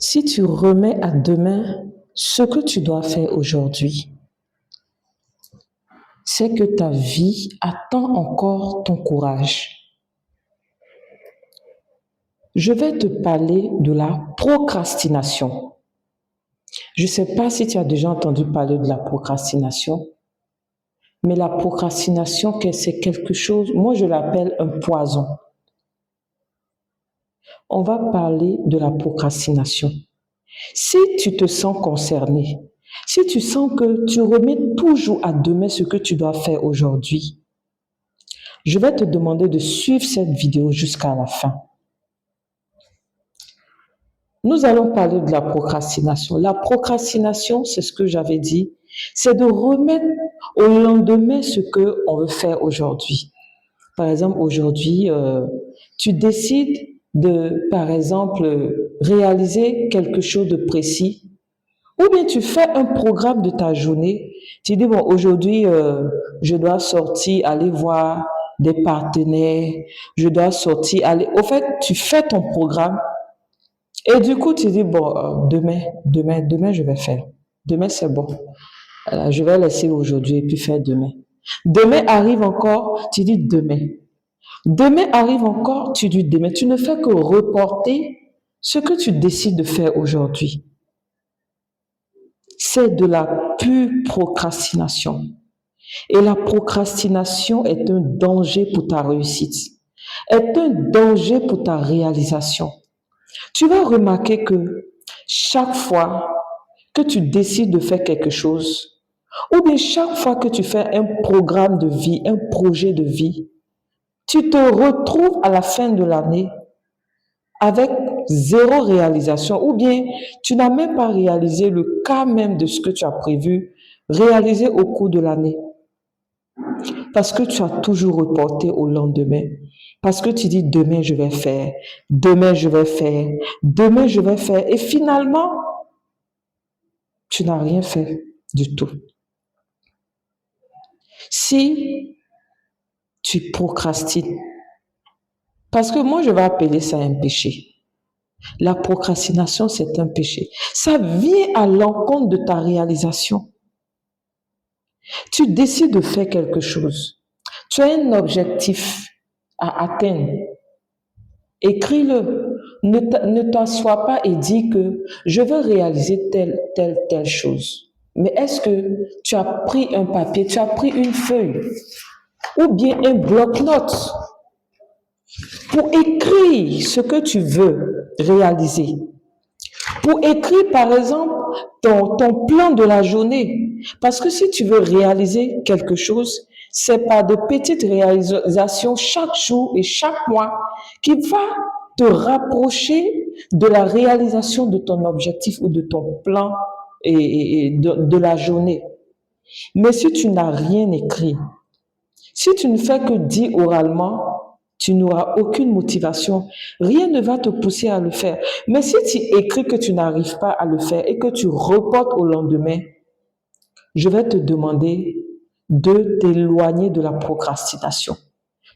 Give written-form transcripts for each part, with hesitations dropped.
Si tu remets à demain ce que tu dois faire aujourd'hui, c'est que ta vie attend encore ton courage. Je vais te parler de la procrastination. Je ne sais pas si tu as déjà entendu parler de la procrastination, mais la procrastination, c'est quelque chose, moi je l'appelle un poison. On va parler de la procrastination. Si tu te sens concerné, si tu sens que tu remets toujours à demain ce que tu dois faire aujourd'hui, je vais te demander de suivre cette vidéo jusqu'à la fin. Nous allons parler de la procrastination. La procrastination, c'est ce que j'avais dit, c'est de remettre au lendemain ce qu'on veut faire aujourd'hui. Par exemple, aujourd'hui, tu décides de, par exemple, réaliser quelque chose de précis, ou bien tu fais un programme de ta journée. Tu dis, bon, aujourd'hui, je dois sortir, aller voir des partenaires, je dois sortir, aller... Au fait, tu fais ton programme et du coup, tu dis, bon, demain, je vais faire. Demain, c'est bon. Je vais laisser aujourd'hui et puis faire demain. Demain arrive encore, tu dis demain. Demain arrive encore, tu dis demain. Tu ne fais que reporter ce que tu décides de faire aujourd'hui. C'est de la pure procrastination. Et la procrastination est un danger pour ta réussite, est un danger pour ta réalisation. Tu vas remarquer que chaque fois que tu décides de faire quelque chose, ou bien chaque fois que tu fais un programme de vie, un projet de vie, tu te retrouves à la fin de l'année avec zéro réalisation, ou bien tu n'as même pas réalisé le cas même de ce que tu as prévu réaliser au cours de l'année. Parce que tu as toujours reporté au lendemain. Parce que tu dis demain je vais faire, demain je vais faire, demain je vais faire. Et finalement, tu n'as rien fait du tout. Si tu procrastines, parce que moi je vais appeler ça un péché. La procrastination, c'est un péché. Ça vient à l'encontre de ta réalisation. Tu décides de faire quelque chose. Tu as un objectif à atteindre. Écris-le. Ne t'assois pas et dis que je veux réaliser telle chose. Mais est-ce que tu as pris un papier, tu as pris une feuille ou bien un bloc-notes pour écrire ce que tu veux réaliser? Pour écrire, par exemple, ton plan de la journée. Parce que si tu veux réaliser quelque chose, c'est par de petites réalisations chaque jour et chaque mois qui va te rapprocher de la réalisation de ton objectif ou de ton plan et de la journée. Mais si tu n'as rien écrit, si tu ne fais que dire oralement, tu n'auras aucune motivation. Rien ne va te pousser à le faire. Mais si tu écris que tu n'arrives pas à le faire et que tu reportes au lendemain, je vais te demander de t'éloigner de la procrastination.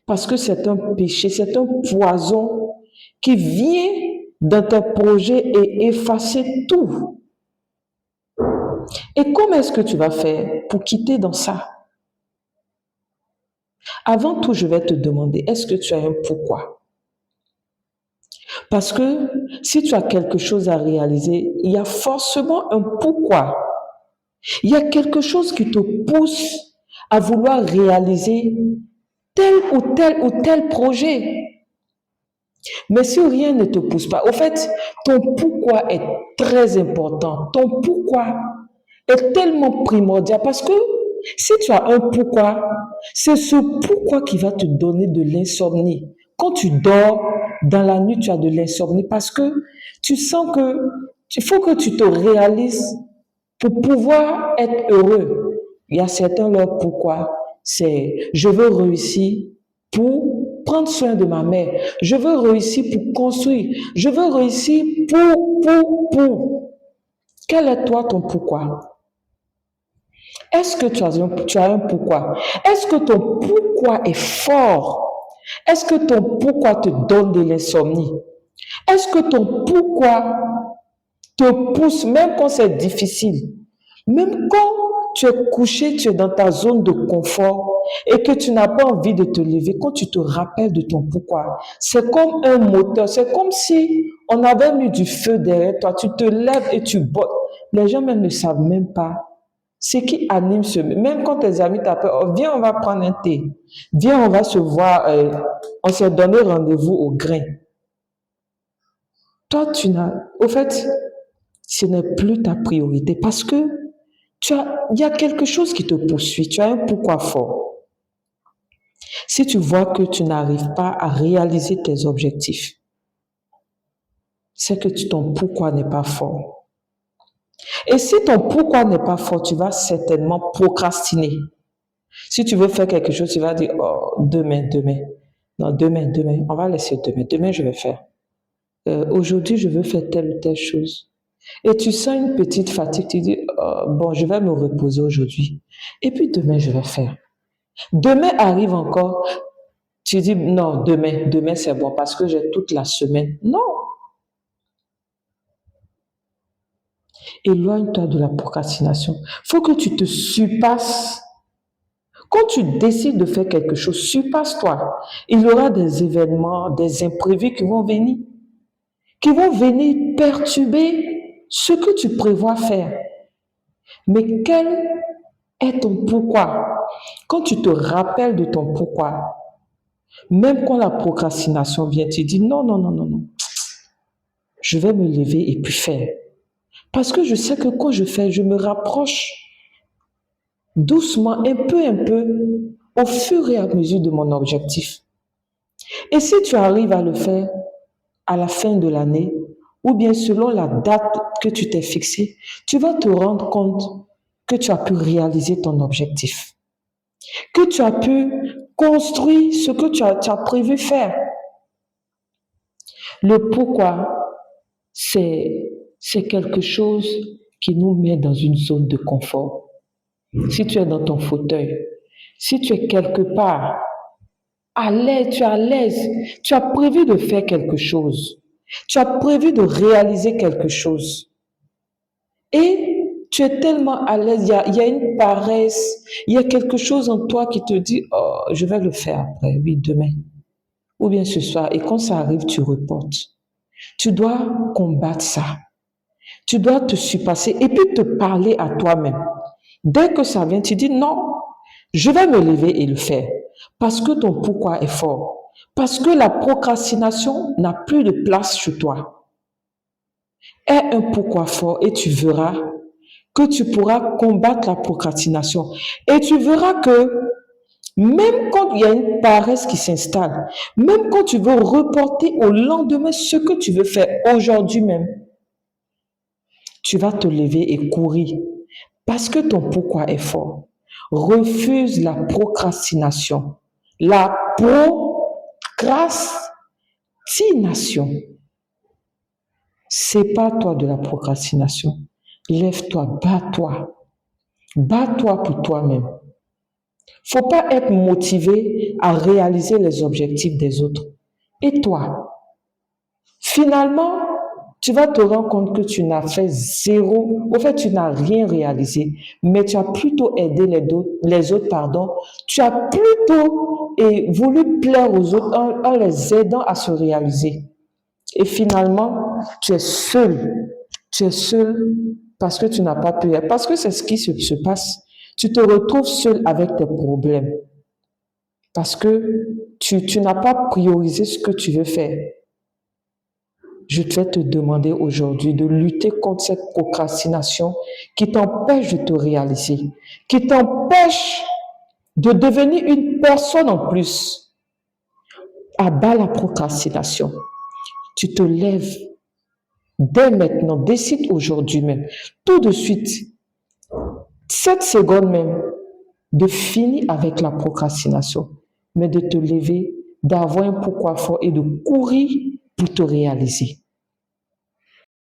Parce que c'est un péché, c'est un poison qui vient dans tes projets et effacer tout. Et comment est-ce que tu vas faire pour quitter dans ça? Avant tout, je vais te demander, est-ce que tu as un pourquoi? Parce que si tu as quelque chose à réaliser, il y a forcément un pourquoi. Il y a quelque chose qui te pousse à vouloir réaliser tel ou tel projet. Mais si rien ne te pousse pas, au fait, ton pourquoi est très important. Ton pourquoi est tellement primordial parce que si tu as un pourquoi, c'est ce pourquoi qui va te donner de l'insomnie. Quand tu dors dans la nuit, tu as de l'insomnie parce que tu sens que il faut que tu te réalises pour pouvoir être heureux. Il y a certains leur pourquoi, c'est je veux réussir pour prendre soin de ma mère. Je veux réussir pour construire. Je veux réussir pour. Quel est toi ton pourquoi? Est-ce que tu as un pourquoi? Est-ce que ton pourquoi est fort? Est-ce que ton pourquoi te donne de l'insomnie? Est-ce que ton pourquoi te pousse, même quand c'est difficile, même quand tu es couché, tu es dans ta zone de confort et que tu n'as pas envie de te lever, quand tu te rappelles de ton pourquoi, c'est comme un moteur, c'est comme si on avait mis du feu derrière toi, tu te lèves et tu bottes. Les gens même ne savent même pas ce qui anime ce... Même quand tes amis t'appellent, oh, viens, on va prendre un thé, viens, on va se voir, on s'est donné rendez-vous au grain. Toi, tu n'as... Au fait, ce n'est plus ta priorité parce que il y a quelque chose qui te poursuit, tu as un pourquoi fort. Si tu vois que tu n'arrives pas à réaliser tes objectifs, c'est que ton pourquoi n'est pas fort. Et si ton pourquoi n'est pas fort, tu vas certainement procrastiner. Si tu veux faire quelque chose, tu vas dire, oh, demain. Non, demain. On va laisser demain. Demain, je vais faire. Aujourd'hui, je veux faire telle ou telle chose. Et tu sens une petite fatigue, tu dis, oh, bon, je vais me reposer aujourd'hui. Et puis demain, je vais faire. Demain arrive encore, tu dis, non, demain c'est bon parce que j'ai toute la semaine. Non. Éloigne-toi de la procrastination. Il faut que tu te surpasses. Quand tu décides de faire quelque chose, surpasse-toi. Il y aura des événements, des imprévus qui vont venir perturber ce que tu prévois faire. Mais quel est ton pourquoi? Quand tu te rappelles de ton pourquoi, même quand la procrastination vient, tu dis non. Je vais me lever et puis faire. Parce que je sais que quand je fais, je me rapproche doucement, un peu, au fur et à mesure de mon objectif. Et si tu arrives à le faire à la fin de l'année, ou bien selon la date que tu t'es fixée, tu vas te rendre compte que tu as pu réaliser ton objectif, que tu as pu construire ce que tu as prévu faire. Le pourquoi, c'est quelque chose qui nous met dans une zone de confort. Si tu es dans ton fauteuil, si tu es quelque part à l'aise, tu as prévu de faire quelque chose, tu as prévu de réaliser quelque chose. Et tu es tellement à l'aise, il y a une paresse, il y a quelque chose en toi qui te dit, oh, je vais le faire après, oui, demain, ou bien ce soir. Et quand ça arrive, tu reportes. Tu dois combattre ça. Tu dois te surpasser et puis te parler à toi-même. Dès que ça vient, tu dis non, je vais me lever et le faire. Parce que ton pourquoi est fort. Parce que la procrastination n'a plus de place chez toi. Aie un pourquoi fort et tu verras que tu pourras combattre la procrastination. Et tu verras que même quand il y a une paresse qui s'installe, même quand tu veux reporter au lendemain ce que tu veux faire aujourd'hui même, tu vas te lever et courir parce que ton pourquoi est fort. Refuse la procrastination. La procrastination. Sépare-toi de la procrastination. Lève-toi, bats-toi. Bats-toi pour toi-même. Faut pas être motivé à réaliser les objectifs des autres. Et toi, finalement, tu vas te rendre compte que tu n'as fait zéro, au fait, tu n'as rien réalisé, mais tu as plutôt aidé les autres. Tu as plutôt voulu plaire aux autres en les aidant à se réaliser. Et finalement, tu es seul. Tu es seul parce que tu n'as pas pu. Parce que c'est ce qui se passe. Tu te retrouves seul avec tes problèmes. Parce que tu n'as pas priorisé ce que tu veux faire. Je vais te demander aujourd'hui de lutter contre cette procrastination qui t'empêche de te réaliser, qui t'empêche de devenir une personne en plus. Abat la procrastination. Tu te lèves dès maintenant, décide aujourd'hui même, tout de suite, 7 secondes même, de finir avec la procrastination, mais de te lever, d'avoir un pourquoi fort et de courir pour te réaliser.